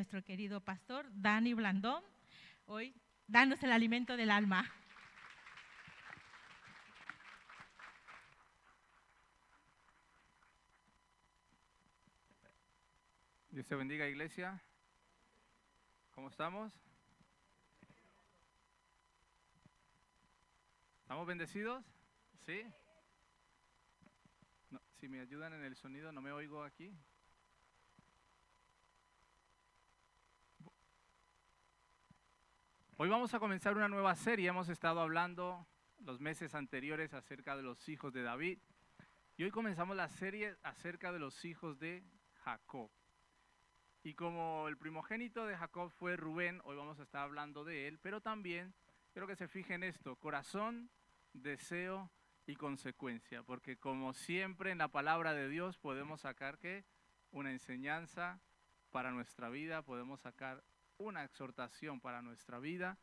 nuestro querido pastor Dani Blandón, hoy danos el alimento del alma. Dios te bendiga, iglesia. ¿Cómo estamos? ¿Estamos bendecidos? ¿Sí? No, si me ayudan en el sonido, no me oigo aquí. Hoy vamos a comenzar una nueva serie. Hemos estado hablando los meses anteriores acerca de los hijos de David. Y hoy comenzamos la serie acerca de los hijos de Jacob. Y como el primogénito de Jacob fue Rubén, hoy vamos a estar hablando de él, pero también quiero que se fijen esto: corazón, deseo y consecuencia, porque como siempre en la palabra de Dios podemos sacar ¿qué? Una enseñanza para nuestra vida, podemos sacar una exhortación para nuestra vida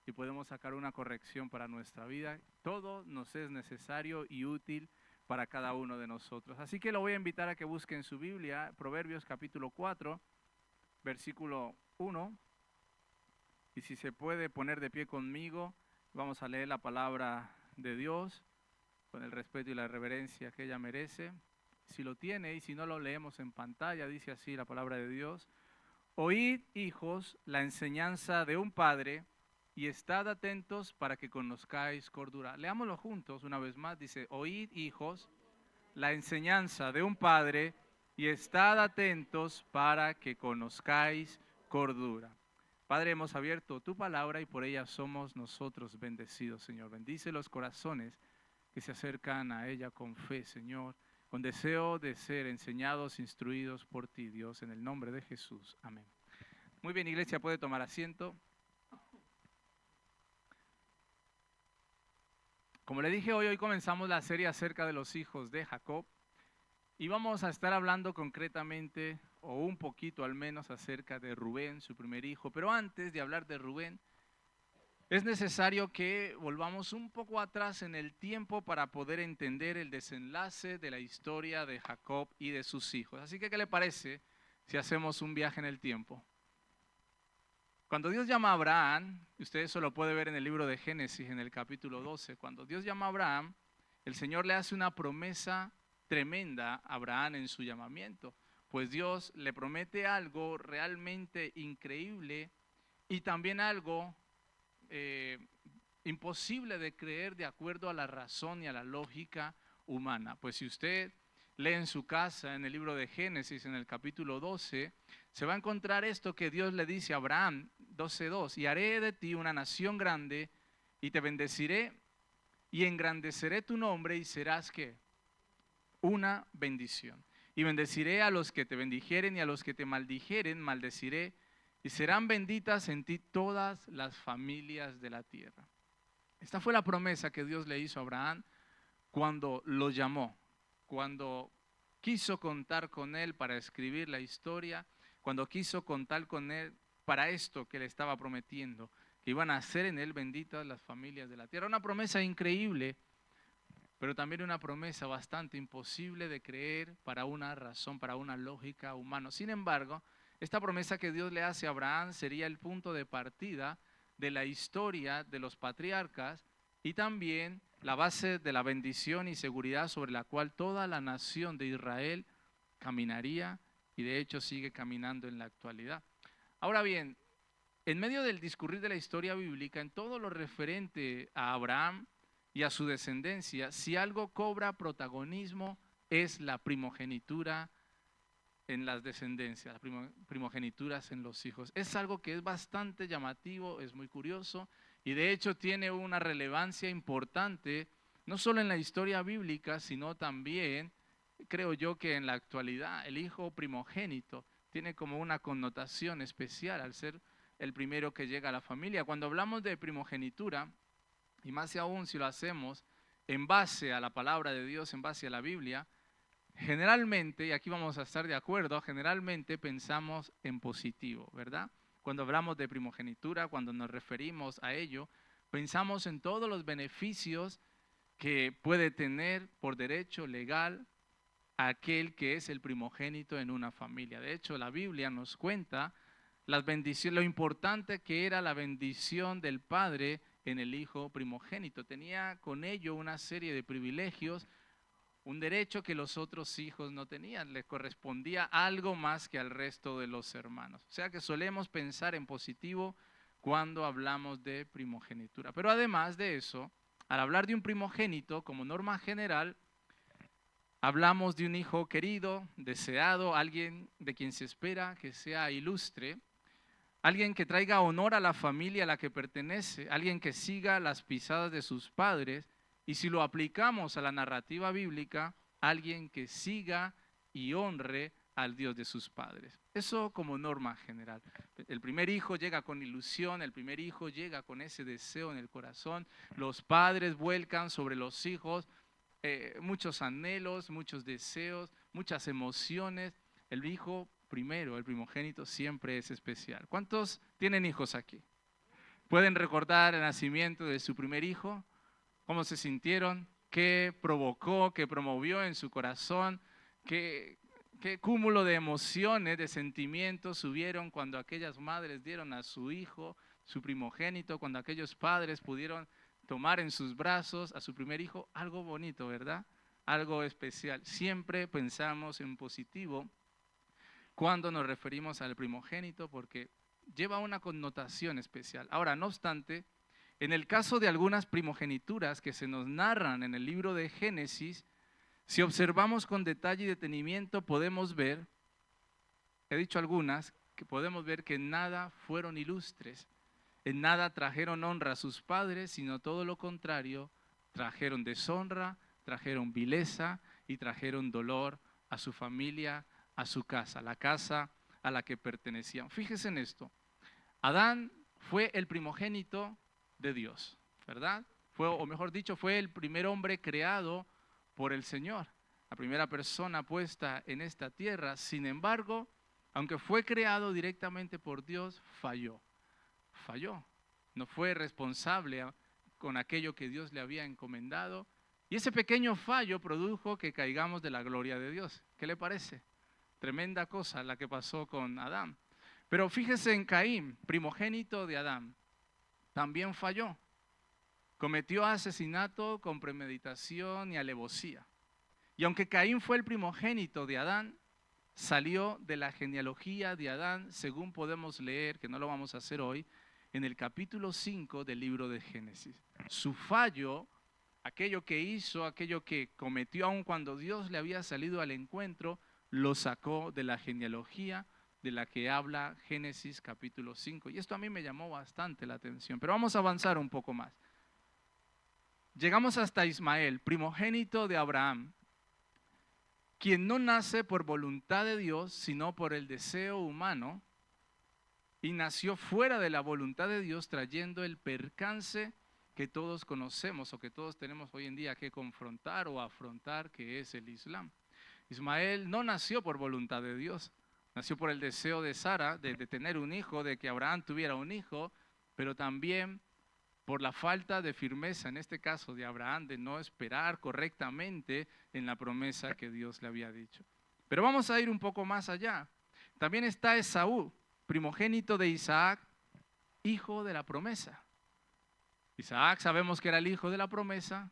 y podemos sacar una corrección para nuestra vida. Todo nos es necesario y útil para cada uno de nosotros. Así que lo voy a invitar a que busquen su Biblia, Proverbios capítulo 4, versículo 1, y si se puede poner de pie conmigo, vamos a leer la palabra de Dios con el respeto y la reverencia que ella merece. Si lo tiene y si no, lo leemos en pantalla. Dice así la palabra de Dios: Oíd, hijos, la enseñanza de un padre y estad atentos para que conozcáis cordura. Leámoslo juntos una vez más. Dice: Oíd, hijos, la enseñanza de un padre y estad atentos para que conozcáis cordura. Padre, hemos abierto tu palabra y por ella somos nosotros bendecidos, Señor. Bendice los corazones que se acercan a ella con fe, Señor, con deseo de ser enseñados, instruidos por ti, Dios, en el nombre de Jesús. Amén. Muy bien, iglesia, puede tomar asiento. Como le dije, hoy comenzamos la serie acerca de los hijos de Jacob y vamos a estar hablando concretamente, o un poquito al menos, acerca de Rubén, su primer hijo. Pero antes de hablar de Rubén, es necesario que volvamos un poco atrás en el tiempo para poder entender el desenlace de la historia de Jacob y de sus hijos. Así que, ¿qué le parece si hacemos un viaje en el tiempo? Cuando Dios llama a Abraham, usted eso lo puede ver en el libro de Génesis, en el capítulo 12, cuando Dios llama a Abraham, el Señor le hace una promesa tremenda a Abraham en su llamamiento, pues Dios le promete algo realmente increíble y también algo imposible de creer de acuerdo a la razón y a la lógica humana. Pues si usted lee en su casa, en el libro de Génesis, en el capítulo 12, se va a encontrar esto que Dios le dice a Abraham, 12:2, y haré de ti una nación grande, y te bendeciré, y engrandeceré tu nombre, y serás, ¿qué? Una bendición. Y bendeciré a los que te bendijeren, y a los que te maldijeren, maldeciré, y serán benditas en ti todas las familias de la tierra. Esta fue la promesa que Dios le hizo a Abraham cuando lo llamó, cuando quiso contar con él para escribir la historia, cuando quiso contar con él para esto que le estaba prometiendo, que iban a ser en él benditas las familias de la tierra. Una promesa increíble, pero también una promesa bastante imposible de creer para una razón, para una lógica humana. Sin embargo, esta promesa que Dios le hace a Abraham sería el punto de partida de la historia de los patriarcas y también la base de la bendición y seguridad sobre la cual toda la nación de Israel caminaría y de hecho sigue caminando en la actualidad. Ahora bien, en medio del discurrir de la historia bíblica, en todo lo referente a Abraham y a su descendencia, si algo cobra protagonismo es la primogenitura en las descendencias, las primogenituras en los hijos. Es algo que es bastante llamativo, es muy curioso y de hecho tiene una relevancia importante, no solo en la historia bíblica, sino también, creo yo, que en la actualidad. El hijo primogénito tiene como una connotación especial al ser el primero que llega a la familia. Cuando hablamos de primogenitura, y más aún si lo hacemos en base a la palabra de Dios, en base a la Biblia, generalmente, y aquí vamos a estar de acuerdo, generalmente pensamos en positivo, ¿verdad? Cuando hablamos de primogenitura, cuando nos referimos a ello, pensamos en todos los beneficios que puede tener por derecho legal aquel que es el primogénito en una familia. De hecho, la Biblia nos cuenta las bendiciones, lo importante que era la bendición del padre en el hijo primogénito. Tenía con ello una serie de privilegios, un derecho que los otros hijos no tenían. Les correspondía algo más que al resto de los hermanos. O sea que solemos pensar en positivo cuando hablamos de primogenitura. Pero además de eso, al hablar de un primogénito, como norma general, hablamos de un hijo querido, deseado, alguien de quien se espera que sea ilustre, alguien que traiga honor a la familia a la que pertenece, alguien que siga las pisadas de sus padres, y si lo aplicamos a la narrativa bíblica, alguien que siga y honre al Dios de sus padres. Eso como norma general. El primer hijo llega con ilusión, el primer hijo llega con ese deseo en el corazón, los padres vuelcan sobre los hijos muchos anhelos, muchos deseos, muchas emociones. El hijo primero, el primogénito, siempre es especial. ¿Cuántos tienen hijos aquí? ¿Pueden recordar el nacimiento de su primer hijo? ¿Cómo se sintieron? ¿Qué provocó? ¿Qué promovió en su corazón? ¿Qué cúmulo de emociones, de sentimientos hubieron cuando aquellas madres dieron a su hijo, su primogénito, cuando aquellos padres pudieron tomar en sus brazos a su primer hijo? Algo bonito, ¿verdad? Algo especial. Siempre pensamos en positivo cuando nos referimos al primogénito porque lleva una connotación especial. Ahora, no obstante, en el caso de algunas primogenituras que se nos narran en el libro de Génesis, si observamos con detalle y detenimiento podemos ver, he dicho algunas, que podemos ver que en nada fueron ilustres, en nada trajeron honra a sus padres, sino todo lo contrario, trajeron deshonra, trajeron vileza y trajeron dolor a su familia, a su casa, la casa a la que pertenecían. Fíjese en esto, Adán fue el primogénito de Dios, ¿verdad? O mejor dicho, fue el primer hombre creado por el Señor, la primera persona puesta en esta tierra. Sin embargo, aunque fue creado directamente por Dios, falló, no fue responsable con aquello que Dios le había encomendado, y ese pequeño fallo produjo que caigamos de la gloria de Dios. ¿Qué le parece? Tremenda cosa la que pasó con Adán. Pero fíjese en Caín, primogénito de Adán, también falló. Cometió asesinato con premeditación y alevosía. Y aunque Caín fue el primogénito de Adán, salió de la genealogía de Adán, según podemos leer, que no lo vamos a hacer hoy, en el capítulo 5 del libro de Génesis. Su fallo, aquello que hizo, aquello que cometió aun cuando Dios le había salido al encuentro, lo sacó de la genealogía de la que habla Génesis capítulo 5. Y esto a mí me llamó bastante la atención, pero vamos a avanzar un poco más. Llegamos hasta Ismael, primogénito de Abraham, quien no nace por voluntad de Dios, sino por el deseo humano, y nació fuera de la voluntad de Dios, trayendo el percance que todos conocemos o que todos tenemos hoy en día que confrontar o afrontar, que es el Islam. Ismael no nació por voluntad de Dios, nació por el deseo de Sara de tener un hijo, de que Abraham tuviera un hijo, pero también por la falta de firmeza, en este caso de Abraham, de no esperar correctamente en la promesa que Dios le había dicho. Pero vamos a ir un poco más allá. También está Esaú, primogénito de Isaac, hijo de la promesa. Isaac sabemos que era el hijo de la promesa.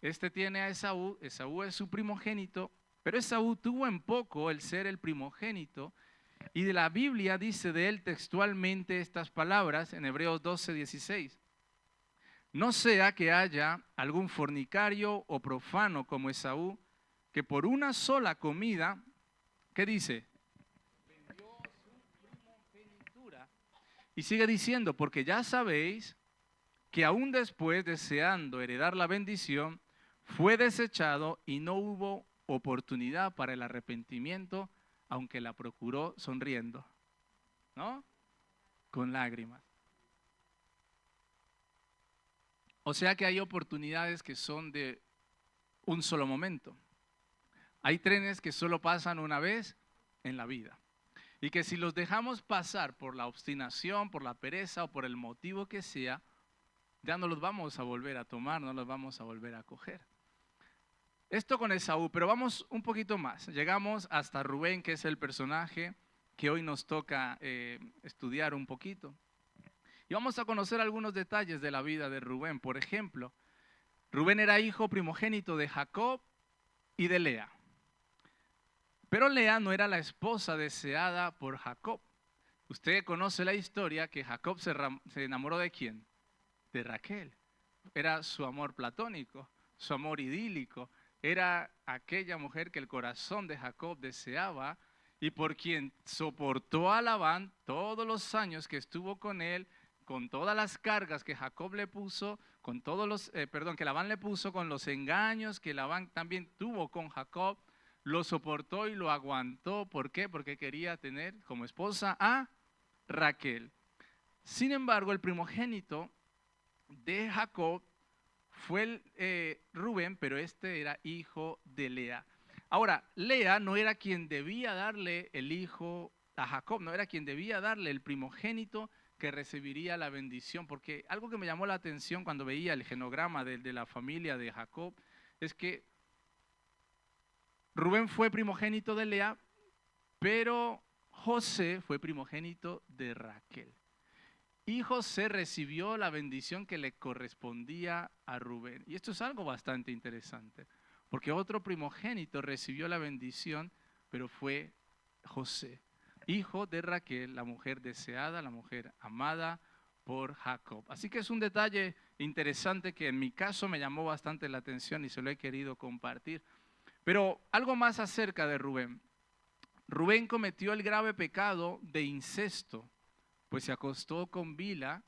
Este tiene a Esaú, Esaú es su primogénito, pero Esaú tuvo en poco el ser el primogénito. Y de la Biblia dice de él textualmente estas palabras en Hebreos 12:16. No sea que haya algún fornicario o profano como Esaú, que por una sola comida, ¿qué dice? Vendió su primogenitura. Y sigue diciendo, porque ya sabéis que aún después, deseando heredar la bendición, fue desechado y no hubo oportunidad para el arrepentimiento, aunque la procuró sonriendo, ¿no? Con lágrimas. O sea que hay oportunidades que son de un solo momento. Hay trenes que solo pasan una vez en la vida. Y que si los dejamos pasar por la obstinación, por la pereza o por el motivo que sea, ya no los vamos a volver a tomar, no los vamos a volver a coger. Esto con Esaú, pero vamos un poquito más. Llegamos hasta Rubén, que es el personaje que hoy nos toca estudiar un poquito. Y vamos a conocer algunos detalles de la vida de Rubén. Por ejemplo, Rubén era hijo primogénito de Jacob y de Lea. Pero Lea no era la esposa deseada por Jacob. Usted conoce la historia que Jacob se enamoró ¿de quién? De Raquel. Era su amor platónico, su amor idílico. Era aquella mujer que el corazón de Jacob deseaba y por quien soportó a Labán todos los años que estuvo con él, con todas las cargas que Jacob le puso, con todos los, que Labán le puso, con los engaños que Labán también tuvo con Jacob, lo soportó y lo aguantó. ¿Por qué? Porque quería tener como esposa a Raquel. Sin embargo, el primogénito de Jacob fue Rubén, pero este era hijo de Lea. Ahora, Lea no era quien debía darle el hijo a Jacob, no era quien debía darle el primogénito que recibiría la bendición, porque algo que me llamó la atención cuando veía el genograma de la familia de Jacob es que Rubén fue primogénito de Lea, pero José fue primogénito de Raquel. Y José recibió la bendición que le correspondía a Rubén. Y esto es algo bastante interesante, porque otro primogénito recibió la bendición, pero fue José, hijo de Raquel, la mujer deseada, la mujer amada por Jacob. Así que es un detalle interesante que en mi caso me llamó bastante la atención y se lo he querido compartir. Pero algo más acerca de Rubén. Rubén cometió el grave pecado de incesto, pues se acostó con Bila,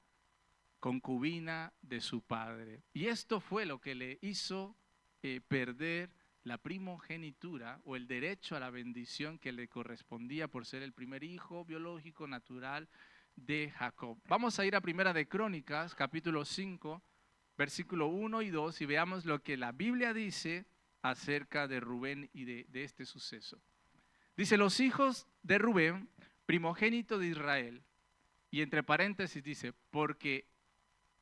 concubina de su padre. Y esto fue lo que le hizo perder la primogenitura o el derecho a la bendición que le correspondía por ser el primer hijo biológico natural de Jacob. Vamos a ir a Primera de Crónicas, capítulo 5, versículo 1 y 2, y veamos lo que la Biblia dice acerca de Rubén y de este suceso. Dice, los hijos de Rubén, primogénito de Israel, y entre paréntesis dice, porque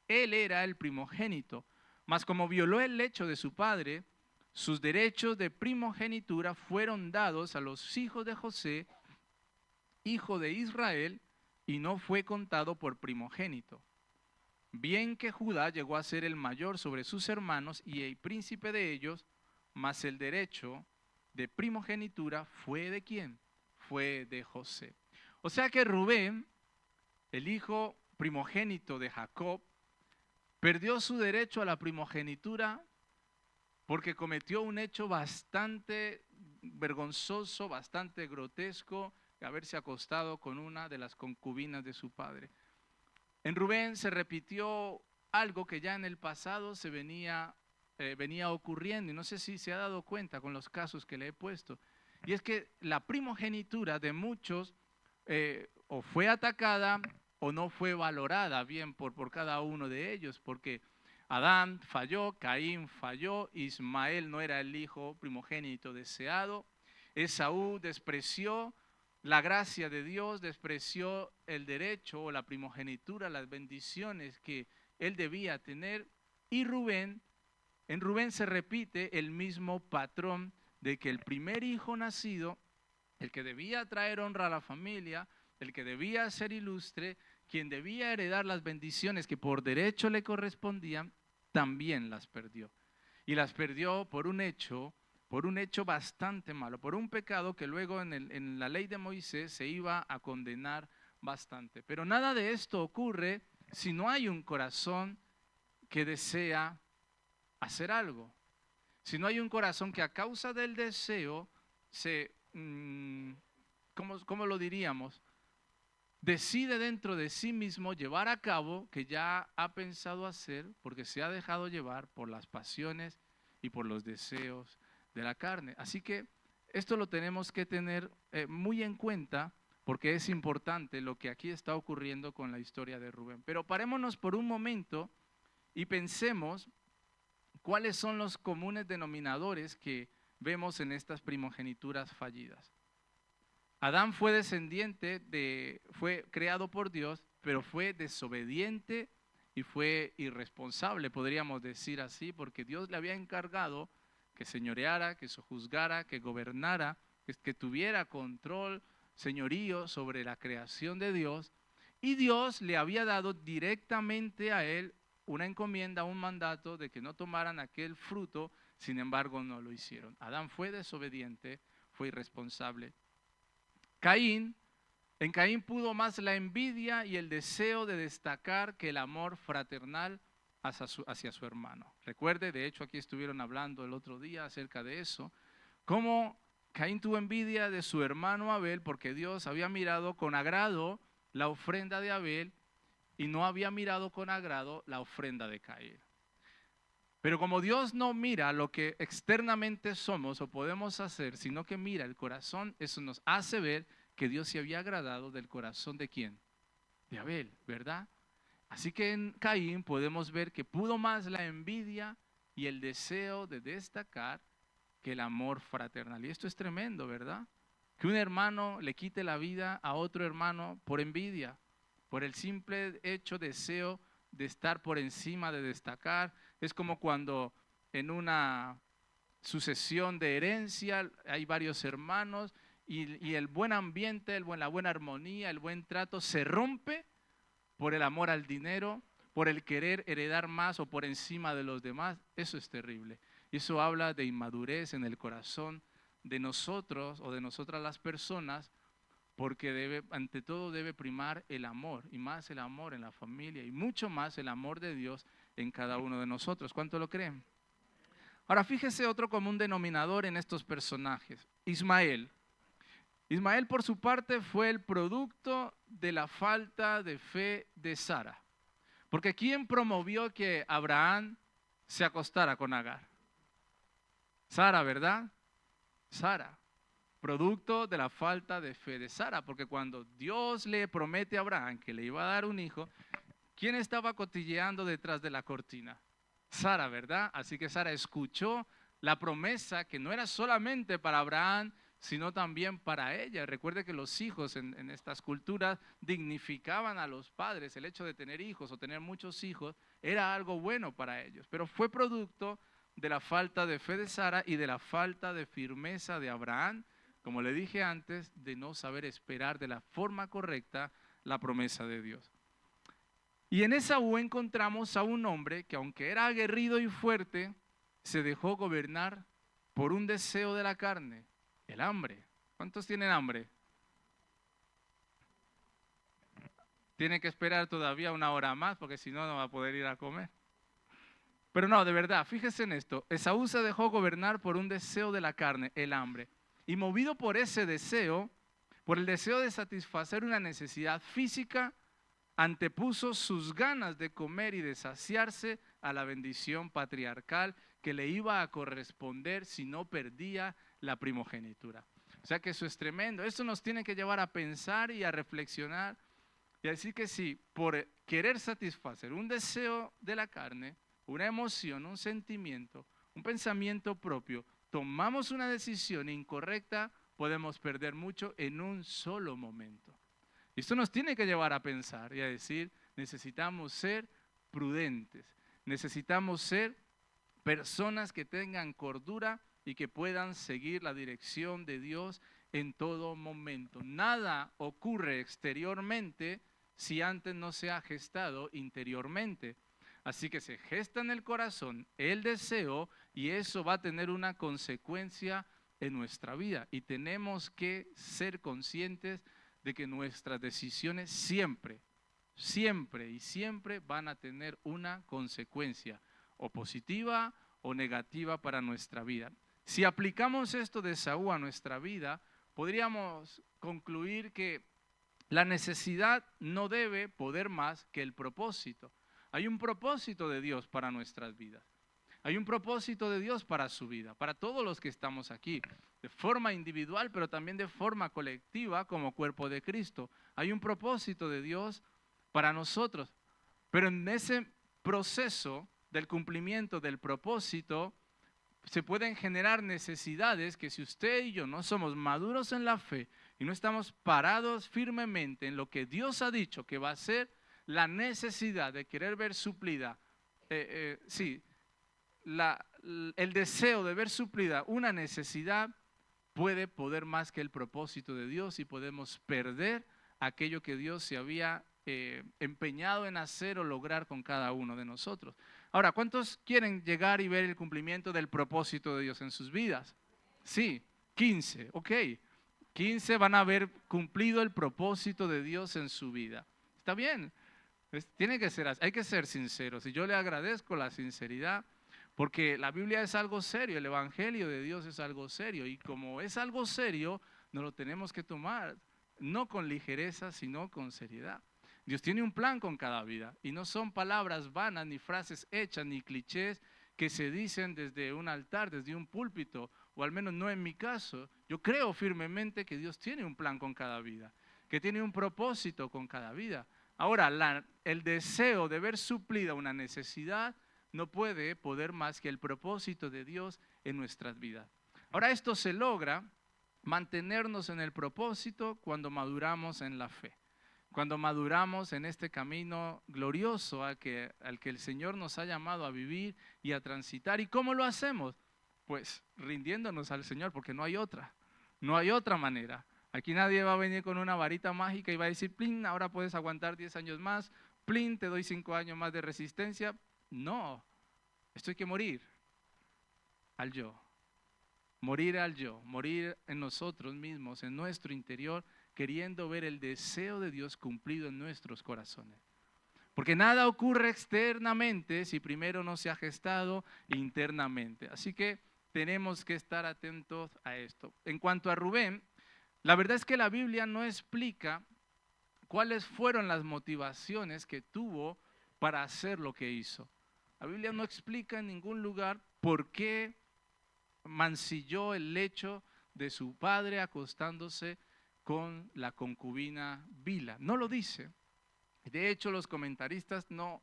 él era el primogénito, mas como violó el lecho de su padre, sus derechos de primogenitura fueron dados a los hijos de José, hijo de Israel, y no fue contado por primogénito. Bien que Judá llegó a ser el mayor sobre sus hermanos y el príncipe de ellos, mas el derecho de primogenitura fue ¿de quién? Fue de José. O sea que Rubén, el hijo primogénito de Jacob, perdió su derecho a la primogenitura porque cometió un hecho bastante vergonzoso, bastante grotesco, de haberse acostado con una de las concubinas de su padre. En Rubén se repitió algo que ya en el pasado se venía ocurriendo, y no sé si se ha dado cuenta con los casos que le he puesto, y es que la primogenitura de muchos o fue atacada o no fue valorada bien por cada uno de ellos, porque Adán falló, Caín falló, Ismael no era el hijo primogénito deseado, Esaú despreció la gracia de Dios, despreció el derecho o la primogenitura, las bendiciones que él debía tener, y en Rubén se repite el mismo patrón de que el primer hijo nacido, el que debía traer honra a la familia, el que debía ser ilustre, quien debía heredar las bendiciones que por derecho le correspondían, también las perdió. Y las perdió por un hecho bastante malo, por un pecado que luego en la ley de Moisés se iba a condenar bastante. Pero nada de esto ocurre si no hay un corazón que desea hacer algo. Si no hay un corazón que a causa del deseo ¿cómo lo diríamos? Decide dentro de sí mismo llevar a cabo que ya ha pensado hacer porque se ha dejado llevar por las pasiones y por los deseos de la carne. Así que esto lo tenemos que tener muy en cuenta porque es importante lo que aquí está ocurriendo con la historia de Rubén. Pero parémonos por un momento y pensemos cuáles son los comunes denominadores que vemos en estas primogenituras fallidas. Adán fue fue creado por Dios, pero fue desobediente y fue irresponsable, podríamos decir así, porque Dios le había encargado que señoreara, que sojuzgara, que gobernara, que tuviera control señorío sobre la creación de Dios, y Dios le había dado directamente a él una encomienda, un mandato de que no tomaran aquel fruto, sin embargo no lo hicieron. Adán fue desobediente, fue irresponsable. En Caín pudo más la envidia y el deseo de destacar que el amor fraternal hacia su hermano. Recuerde, de hecho aquí estuvieron hablando el otro día acerca de eso, cómo Caín tuvo envidia de su hermano Abel porque Dios había mirado con agrado la ofrenda de Abel y no había mirado con agrado la ofrenda de Caín. Pero como Dios no mira lo que externamente somos o podemos hacer, sino que mira el corazón, eso nos hace ver que Dios se había agradado del corazón de ¿quién? De Abel, ¿verdad? Así que en Caín podemos ver que pudo más la envidia y el deseo de destacar que el amor fraternal. Y esto es tremendo, ¿verdad? Que un hermano le quite la vida a otro hermano por envidia, por el simple hecho, deseo de estar por encima, de destacar. Es como cuando en una sucesión de herencia hay varios hermanos y el buen ambiente, la buena armonía, el buen trato se rompe por el amor al dinero, por el querer heredar más o por encima de los demás. Eso es terrible. Y eso habla de inmadurez en el corazón de nosotros o de nosotras las personas, porque ante todo debe primar el amor, y más el amor en la familia, y mucho más el amor de Dios en cada uno de nosotros. ¿Cuánto lo creen? Ahora fíjese otro común denominador en estos personajes, Ismael. Ismael por su parte fue el producto de la falta de fe de Sara. Porque ¿quién promovió que Abraham se acostara con Agar? Sara, ¿verdad? Sara, producto de la falta de fe de Sara. Porque cuando Dios le promete a Abraham que le iba a dar un hijo, ¿quién estaba cotilleando detrás de la cortina? Sara, ¿verdad? Así que Sara escuchó la promesa que no era solamente para Abraham, sino también para ella. Recuerde que los hijos en estas culturas dignificaban a los padres. El hecho de tener hijos o tener muchos hijos era algo bueno para ellos, pero fue producto de la falta de fe de Sara y de la falta de firmeza de Abraham, como le dije antes, de no saber esperar de la forma correcta la promesa de Dios. Y en Esaú encontramos a un hombre que, aunque era aguerrido y fuerte, se dejó gobernar por un deseo de la carne, el hambre. ¿Cuántos tienen hambre? Tiene que esperar todavía una hora más porque si no, no va a poder ir a comer. Pero no, de verdad, fíjese en esto. Esaú se dejó gobernar por un deseo de la carne, el hambre. Y movido por ese deseo, por el deseo de satisfacer una necesidad física, antepuso sus ganas de comer y de saciarse a la bendición patriarcal que le iba a corresponder si no perdía la primogenitura. O sea que eso es tremendo. Eso nos tiene que llevar a pensar y a reflexionar y a decir que si por querer satisfacer un deseo de la carne, una emoción, un sentimiento, un pensamiento propio, tomamos una decisión incorrecta, podemos perder mucho en un solo momento. Y esto nos tiene que llevar a pensar y a decir, necesitamos ser prudentes, necesitamos ser personas que tengan cordura y que puedan seguir la dirección de Dios en todo momento. Nada ocurre exteriormente si antes no se ha gestado interiormente. Así que se gesta en el corazón el deseo y eso va a tener una consecuencia en nuestra vida. Y tenemos que ser conscientes de que nuestras decisiones siempre van a tener una consecuencia, o positiva o negativa para nuestra vida. Si aplicamos esto de Esaú a nuestra vida, podríamos concluir que la necesidad no debe poder más que el propósito. Hay un propósito de Dios para nuestras vidas. Hay un propósito de Dios para su vida, para todos los que estamos aquí, de forma individual, pero también de forma colectiva como cuerpo de Cristo. Hay un propósito de Dios para nosotros, pero en ese proceso del cumplimiento del propósito se pueden generar necesidades que si usted y yo no somos maduros en la fe y no estamos parados firmemente en lo que Dios ha dicho que va a ser, la necesidad de querer ver suplida, el deseo de ver suplida una necesidad puede poder más que el propósito de Dios y podemos perder aquello que Dios se había empeñado en hacer o lograr con cada uno de nosotros. Ahora, ¿cuántos quieren llegar y ver el cumplimiento del propósito de Dios en sus vidas? Sí, 15, ok. 15 van a haber cumplido el propósito de Dios en su vida. Está bien, tiene que ser así, hay que ser sinceros y yo le agradezco la sinceridad porque la Biblia es algo serio, el Evangelio de Dios es algo serio y como es algo serio, nos lo tenemos que tomar no con ligereza, sino con seriedad. Dios tiene un plan con cada vida y no son palabras vanas, ni frases hechas, ni clichés que se dicen desde un altar, desde un púlpito, o al menos no en mi caso. Yo creo firmemente que Dios tiene un plan con cada vida, que tiene un propósito con cada vida. Ahora, el deseo de ver suplida una necesidad no puede poder más que el propósito de Dios en nuestras vidas. Ahora, esto se logra mantenernos en el propósito cuando maduramos en la fe. Cuando maduramos en este camino glorioso al que el Señor nos ha llamado a vivir y a transitar. ¿Y cómo lo hacemos? Pues rindiéndonos al Señor, porque no hay otra manera. Aquí nadie va a venir con una varita mágica y va a decir, plin, ahora puedes aguantar 10 años más, plin, te doy 5 años más de resistencia. No, esto hay que morir al yo. Morir al yo, morir en nosotros mismos, en nuestro interior, queriendo ver el deseo de Dios cumplido en nuestros corazones. Porque nada ocurre externamente si primero no se ha gestado internamente. Así que tenemos que estar atentos a esto. En cuanto a Rubén, la verdad es que la Biblia no explica cuáles fueron las motivaciones que tuvo para hacer lo que hizo. La Biblia no explica en ningún lugar por qué mancilló el lecho de su padre acostándose con la concubina Bila. No lo dice. De hecho, los comentaristas no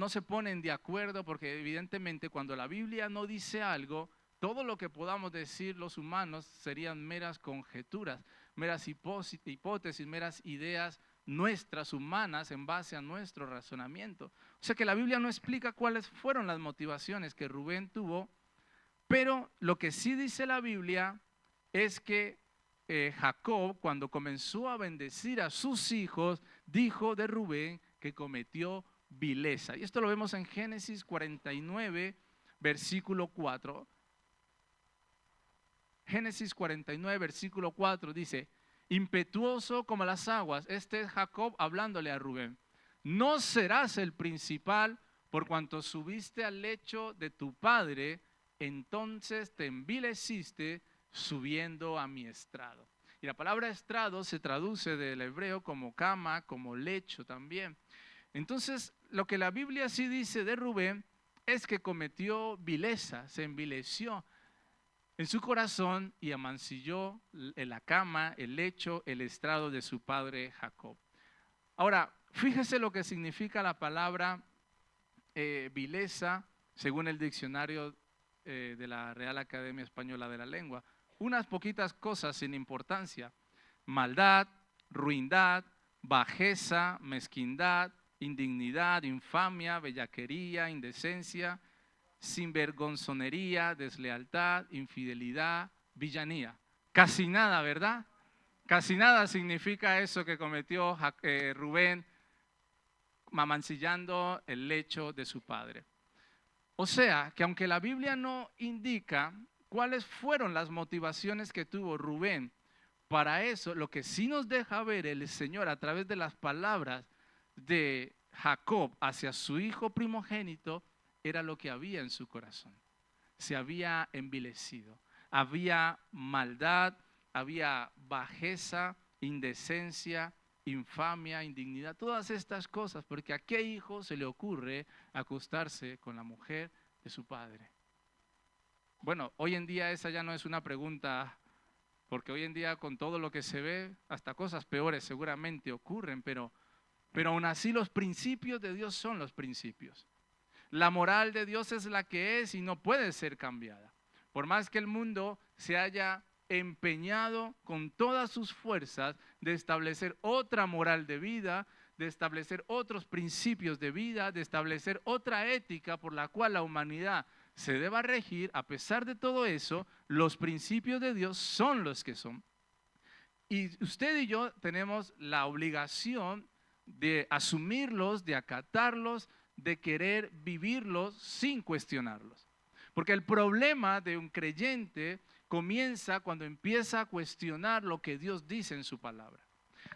se ponen de acuerdo porque evidentemente cuando la Biblia no dice algo, todo lo que podamos decir los humanos serían meras conjeturas, meras hipótesis, meras ideas nuestras humanas en base a nuestro razonamiento. O sea que la Biblia no explica cuáles fueron las motivaciones que Rubén tuvo, pero lo que sí dice la Biblia es que Jacob, cuando comenzó a bendecir a sus hijos, dijo de Rubén que cometió vileza. Y esto lo vemos en Génesis 49, versículo 4. Génesis 49, versículo 4 dice, impetuoso como las aguas, este es Jacob hablándole a Rubén, no serás el principal por cuanto subiste al lecho de tu padre, entonces te envileciste subiendo a mi estrado. Y la palabra estrado se traduce del hebreo como cama, como lecho también. Entonces, lo que la Biblia sí dice de Rubén es que cometió vileza, se envileció en su corazón y amancilló en la cama, el lecho, el estrado de su padre Jacob. Ahora, fíjese lo que significa la palabra vileza, según el diccionario de la Real Academia Española de la Lengua. Unas poquitas cosas sin importancia: maldad, ruindad, bajeza, mezquindad, indignidad, infamia, bellaquería, indecencia, sinvergonzonería, deslealtad, infidelidad, villanía. Casi nada, ¿verdad? Casi nada significa eso que cometió Rubén, amancillando el lecho de su padre. O sea, que aunque la Biblia no indica cuáles fueron las motivaciones que tuvo Rubén para eso, lo que sí nos deja ver el Señor a través de las palabras de Jacob hacia su hijo primogénito era lo que había en su corazón. Se había envilecido, había maldad, había bajeza, indecencia, infamia, indignidad, todas estas cosas, porque ¿a qué hijo se le ocurre acostarse con la mujer de su padre? Bueno, hoy en día esa ya no es una pregunta, porque hoy en día con todo lo que se ve, hasta cosas peores seguramente ocurren, pero aún así los principios de Dios son los principios. La moral de Dios es la que es y no puede ser cambiada. Por más que el mundo se haya empeñado con todas sus fuerzas de establecer otra moral de vida, de establecer otros principios de vida, de establecer otra ética por la cual la humanidad se deba regir, a pesar de todo eso, los principios de Dios son los que son. Y usted y yo tenemos la obligación de asumirlos, de acatarlos, de querer vivirlos sin cuestionarlos. Porque el problema de un creyente comienza cuando empieza a cuestionar lo que Dios dice en su palabra.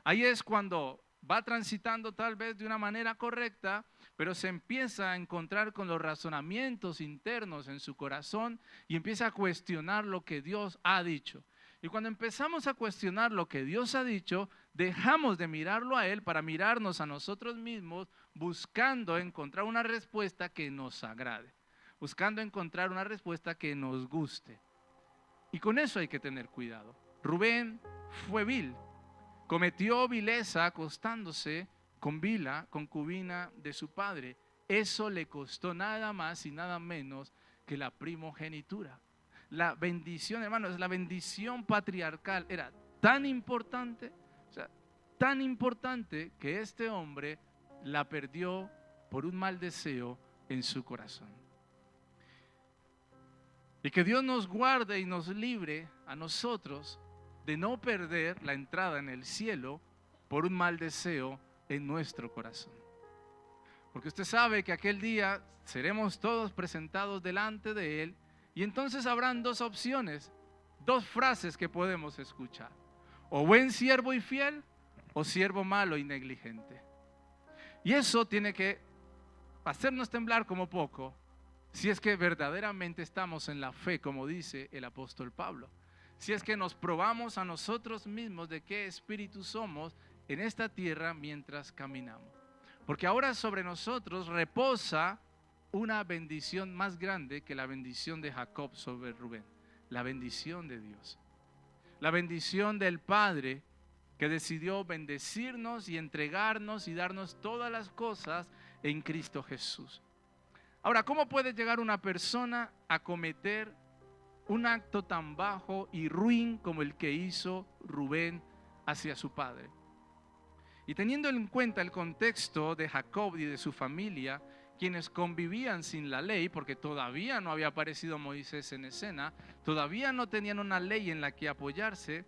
Ahí es cuando va transitando tal vez de una manera correcta, pero se empieza a encontrar con los razonamientos internos en su corazón y empieza a cuestionar lo que Dios ha dicho. Y cuando empezamos a cuestionar lo que Dios ha dicho, dejamos de mirarlo a Él para mirarnos a nosotros mismos, buscando encontrar una respuesta que nos agrade, buscando encontrar una respuesta que nos guste. Y con eso hay que tener cuidado. Rubén fue vil, cometió vileza acostándose con Bilha, concubina de su padre. Eso le costó nada más y nada menos que la primogenitura. La bendición, hermanos, la bendición patriarcal era tan importante, o sea, tan importante que este hombre la perdió por un mal deseo en su corazón. Y que Dios nos guarde y nos libre a nosotros de no perder la entrada en el cielo por un mal deseo en nuestro corazón. Porque usted sabe que aquel día seremos todos presentados delante de Él y entonces habrán dos opciones, dos frases que podemos escuchar. O buen siervo y fiel o siervo malo y negligente. Y eso tiene que hacernos temblar como poco si es que verdaderamente estamos en la fe, como dice el apóstol Pablo. Si es que nos probamos a nosotros mismos de qué espíritu somos en esta tierra mientras caminamos. Porque ahora sobre nosotros reposa una bendición más grande que la bendición de Jacob sobre Rubén. La bendición de Dios. La bendición del Padre que decidió bendecirnos y entregarnos y darnos todas las cosas en Cristo Jesús. Ahora, ¿cómo puede llegar una persona a cometer un acto tan bajo y ruin como el que hizo Rubén hacia su padre? Y teniendo en cuenta el contexto de Jacob y de su familia, quienes convivían sin la ley, porque todavía no había aparecido Moisés en escena, todavía no tenían una ley en la que apoyarse,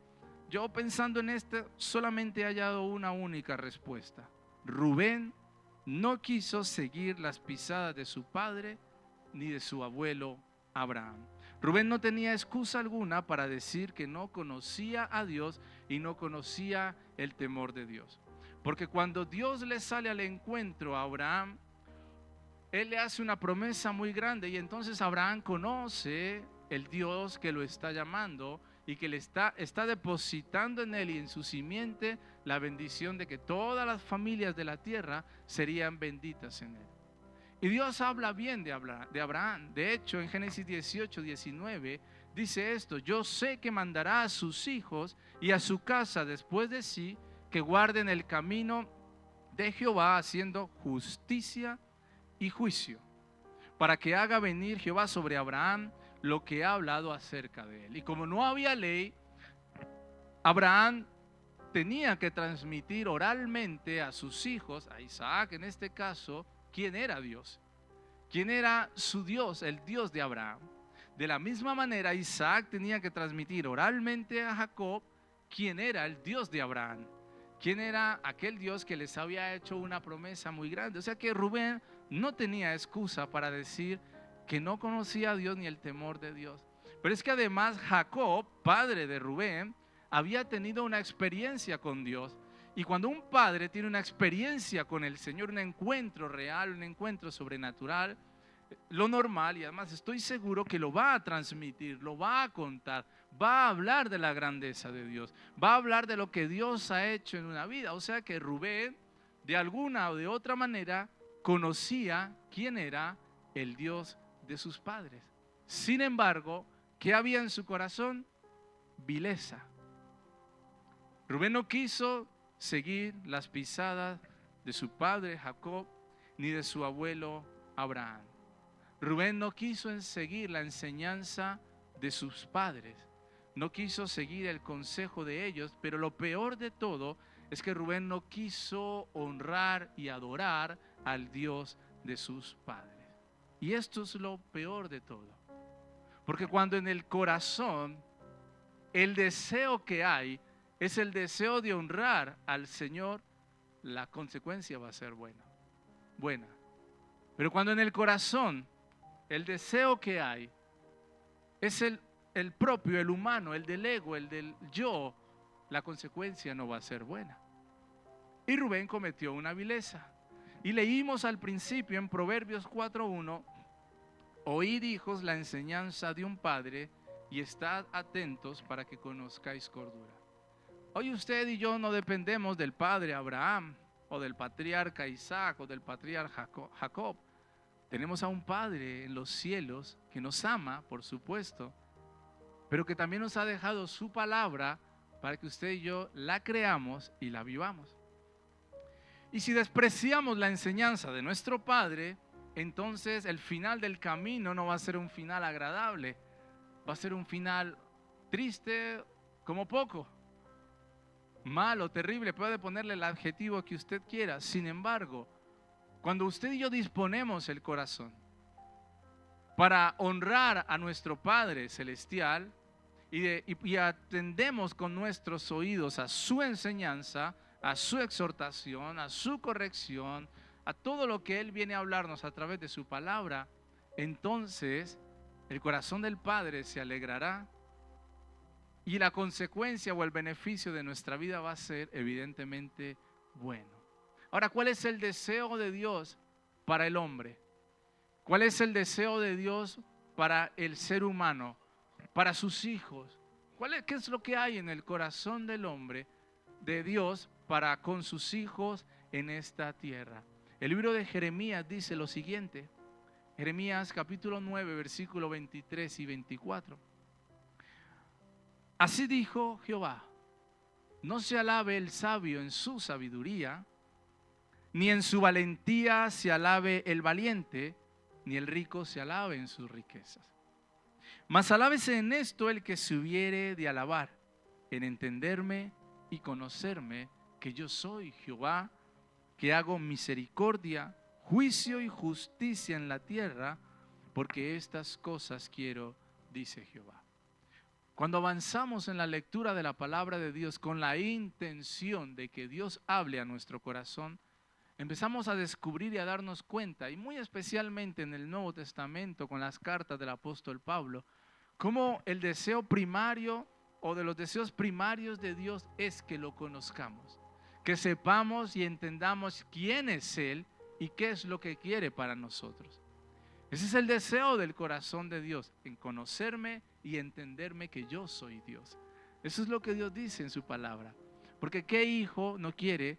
yo pensando en esto solamente he hallado una única respuesta. Rubén no quiso seguir las pisadas de su padre ni de su abuelo Abraham. Rubén no tenía excusa alguna para decir que no conocía a Dios y no conocía el temor de Dios. Porque cuando Dios le sale al encuentro a Abraham, Él le hace una promesa muy grande y entonces Abraham conoce el Dios que lo está llamando y que le está depositando en él y en su simiente la bendición de que todas las familias de la tierra serían benditas en él. Y Dios habla bien de Abraham. De hecho, en Génesis 18, 19 dice esto: yo sé que mandará a sus hijos y a su casa después de sí que guarden el camino de Jehová haciendo justicia y juicio, para que haga venir Jehová sobre Abraham lo que ha hablado acerca de él. Y como no había ley, Abraham tenía que transmitir oralmente a sus hijos, a Isaac en este caso, quién era Dios, quién era su Dios, el Dios de Abraham. De la misma manera, Isaac tenía que transmitir oralmente a Jacob quién era el Dios de Abraham, quién era aquel Dios que les había hecho una promesa muy grande. O sea que Rubén no tenía excusa para decir que no conocía a Dios ni el temor de Dios. Pero es que además Jacob, padre de Rubén, había tenido una experiencia con Dios. Y cuando un padre tiene una experiencia con el Señor, un encuentro real, un encuentro sobrenatural, lo normal, y además estoy seguro que lo va a transmitir, lo va a contar, va a hablar de la grandeza de Dios, va a hablar de lo que Dios ha hecho en una vida. O sea que Rubén, de alguna o de otra manera, conocía quién era el Dios de sus padres. Sin embargo, ¿qué había en su corazón? Vileza. Rubén no quiso seguir las pisadas de su padre Jacob ni de su abuelo Abraham. Rubén no quiso seguir la enseñanza de sus padres, no quiso seguir el consejo de ellos, pero lo peor de todo es que Rubén no quiso honrar y adorar al Dios de sus padres. Y esto es lo peor de todo. Porque cuando en el corazón el deseo que hay es el deseo de honrar al Señor, la consecuencia va a ser buena. Pero cuando en el corazón el deseo que hay es el propio, el humano, el del ego, el del yo, la consecuencia no va a ser buena. Y Rubén cometió una vileza. Y leímos al principio en Proverbios 4:1, oíd, hijos, la enseñanza de un padre y estad atentos para que conozcáis cordura. Hoy usted y yo no dependemos del padre Abraham o del patriarca Isaac o del patriarca Jacob. Tenemos a un Padre en los cielos que nos ama, por supuesto, pero que también nos ha dejado su palabra para que usted y yo la creamos y la vivamos. Y si despreciamos la enseñanza de nuestro Padre, entonces el final del camino no va a ser un final agradable, va a ser un final triste como poco, malo, terrible, puede ponerle el adjetivo que usted quiera. Sin embargo, cuando usted y yo disponemos el corazón para honrar a nuestro Padre Celestial y atendemos con nuestros oídos a su enseñanza, a su exhortación, a su corrección, a todo lo que Él viene a hablarnos a través de su palabra, entonces el corazón del Padre se alegrará y la consecuencia o el beneficio de nuestra vida va a ser evidentemente bueno. Ahora, ¿cuál es el deseo de Dios para el hombre? ¿Cuál es el deseo de Dios para el ser humano, para sus hijos? ¿Qué es lo que hay en el corazón del hombre, de Dios, para con sus hijos en esta tierra? El libro de Jeremías dice lo siguiente. Jeremías capítulo 9, versículo 23 y 24. Así dijo Jehová: no se alabe el sabio en su sabiduría, ni en su valentía se alabe el valiente, ni el rico se alabe en sus riquezas. Mas alábese en esto el que se hubiere de alabar, en entenderme y conocerme, que yo soy Jehová, que hago misericordia, juicio y justicia en la tierra, porque estas cosas quiero, dice Jehová. Cuando avanzamos en la lectura de la palabra de Dios con la intención de que Dios hable a nuestro corazón, empezamos a descubrir y a darnos cuenta, y muy especialmente en el Nuevo Testamento con las cartas del apóstol Pablo, cómo el deseo primario o de los deseos primarios de Dios es que lo conozcamos, que sepamos y entendamos quién es Él y qué es lo que quiere para nosotros. Ese es el deseo del corazón de Dios, en conocerme y entenderme que yo soy Dios. Eso es lo que Dios dice en su palabra. Porque ¿qué hijo no quiere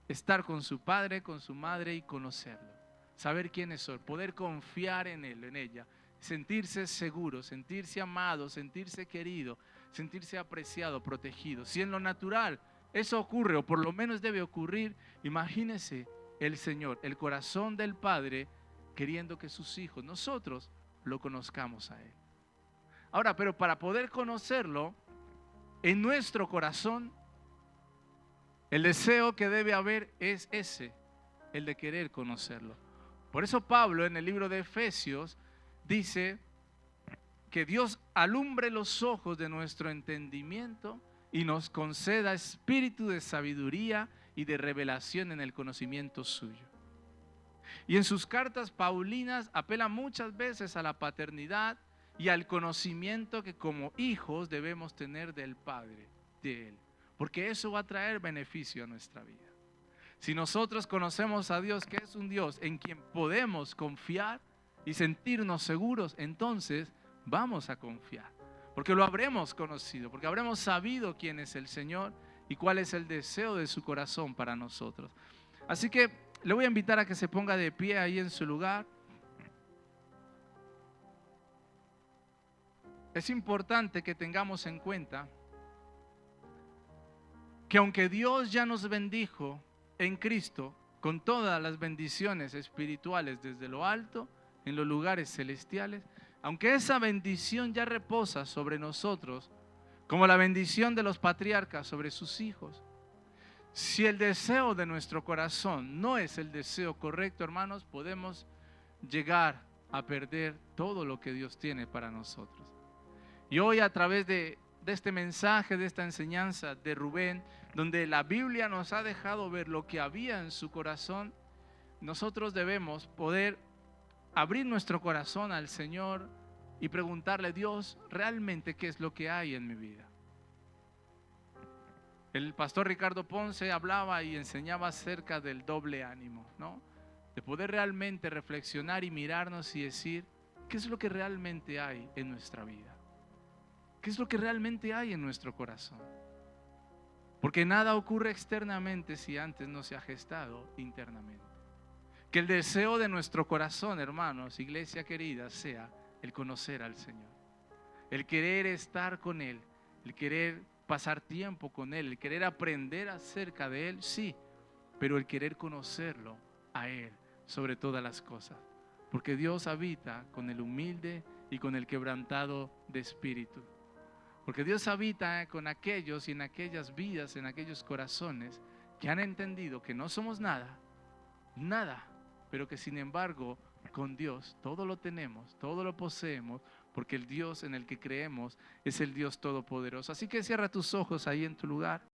estar con su padre, con su madre y conocerlo? Saber quién es Él, poder confiar en Él, en ella, sentirse seguro, sentirse amado, sentirse querido, sentirse apreciado, protegido. Si en lo natural eso ocurre, o por lo menos debe ocurrir, imagínese el Señor, el corazón del Padre, queriendo que sus hijos, nosotros, lo conozcamos a Él. Ahora, pero para poder conocerlo, en nuestro corazón, el deseo que debe haber es ese, el de querer conocerlo. Por eso Pablo en el libro de Efesios dice que Dios alumbre los ojos de nuestro entendimiento y nos conceda espíritu de sabiduría y de revelación en el conocimiento suyo. Y en sus cartas paulinas apela muchas veces a la paternidad y al conocimiento que como hijos debemos tener del Padre, de Él. Porque eso va a traer beneficio a nuestra vida. Si nosotros conocemos a Dios, que es un Dios en quien podemos confiar y sentirnos seguros, entonces vamos a confiar. Porque lo habremos conocido, porque habremos sabido quién es el Señor y cuál es el deseo de su corazón para nosotros. Así que le voy a invitar a que se ponga de pie ahí en su lugar. Es importante que tengamos en cuenta que aunque Dios ya nos bendijo en Cristo con todas las bendiciones espirituales desde lo alto, en los lugares celestiales, aunque esa bendición ya reposa sobre nosotros, como la bendición de los patriarcas sobre sus hijos, si el deseo de nuestro corazón no es el deseo correcto, hermanos, podemos llegar a perder todo lo que Dios tiene para nosotros. Y hoy, a través de este mensaje, de esta enseñanza de Rubén, donde la Biblia nos ha dejado ver lo que había en su corazón, nosotros debemos poder abrir nuestro corazón al Señor y preguntarle: Dios, ¿realmente qué es lo que hay en mi vida? El pastor Ricardo Ponce hablaba y enseñaba acerca del doble ánimo, ¿no? De poder realmente reflexionar y mirarnos y decir: ¿qué es lo que realmente hay en nuestra vida? ¿Qué es lo que realmente hay en nuestro corazón? Porque nada ocurre externamente si antes no se ha gestado internamente. Que el deseo de nuestro corazón, hermanos, iglesia querida, sea el conocer al Señor, el querer estar con Él, el querer pasar tiempo con Él, el querer aprender acerca de Él, sí, pero el querer conocerlo a Él sobre todas las cosas. Porque Dios habita con el humilde y con el quebrantado de espíritu. Porque Dios habita con aquellos y en aquellas vidas, en aquellos corazones que han entendido que no somos nada, nada, pero que sin embargo con Dios todo lo tenemos, todo lo poseemos, porque el Dios en el que creemos es el Dios todopoderoso. Así que cierra tus ojos ahí en tu lugar.